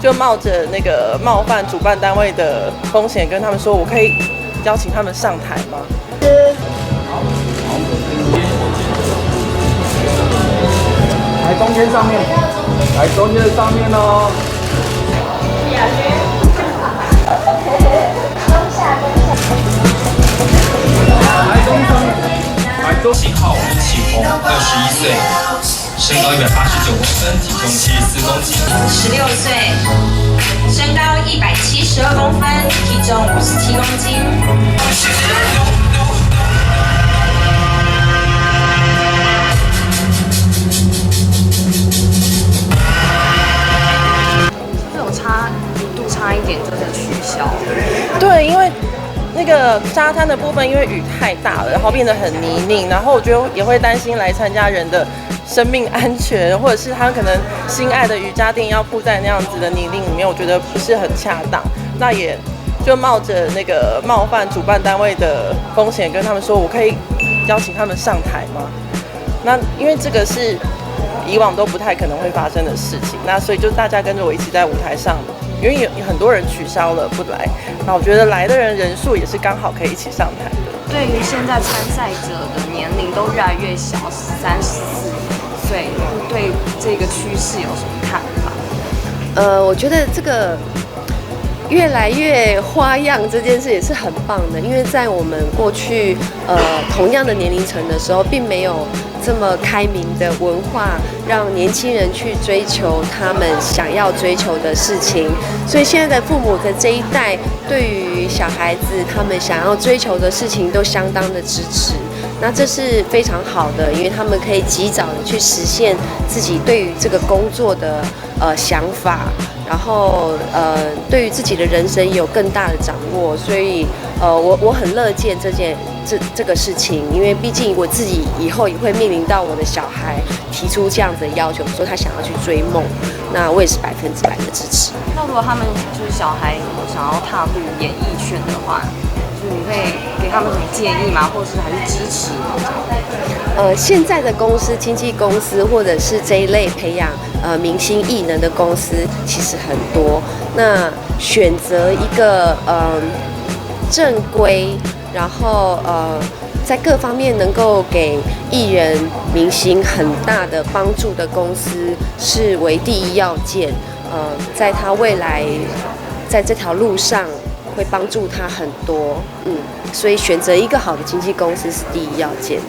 就冒着那个冒犯主办单位的风险，跟他们说，我可以邀请他们上台吗？来中间上面，来中间的上面哦。来中上面，来中。型号吴启宏，21岁，身高189公分，体重74公斤。16岁，身高172公分，体重57公斤。这种一度差一点就是取消。对，因为那个沙滩的部分，因为雨太大了，然后变得很泥泞，然后我觉得也会担心来参加人的生命安全，或者是他可能心爱的瑜伽垫要铺在那样子的泥泞里面，我觉得不是很恰当。那也就冒着那个冒犯主办单位的风险，跟他们说，我可以邀请他们上台吗？那因为这个是以往都不太可能会发生的事情，那所以就大家跟着我一起在舞台上，因为有很多人取消了不来，那我觉得来的人数也是刚好可以一起上台的。对于现在参赛者的年龄都越来越小，13、14岁，对这个趋势有什么看法？我觉得这个越来越花样这件事也是很棒的，因为在我们过去同样的年龄层的时候，并没有这么开明的文化，让年轻人去追求他们想要追求的事情。所以现在的父母的这一代，对于小孩子他们想要追求的事情，都相当的支持。那这是非常好的，因为他们可以及早的去实现自己对于这个工作的想法，然后对于自己的人生也有更大的掌握。所以我很乐见这个事情，因为毕竟我自己以后也会面临到我的小孩提出这样子的要求，说他想要去追梦，那我也是100%的支持。那如果他们就是小孩想要踏入演艺圈的话，就是你会给他们什么建议吗？或者是还是支持？现在的公司、经纪公司或者是这一类培养明星艺能的公司其实很多。那选择一个正规，然后在各方面能够给艺人、明星很大的帮助的公司，是为第一要件。在他未来在这条路上会帮助他很多。所以选择一个好的经纪公司是第一要件。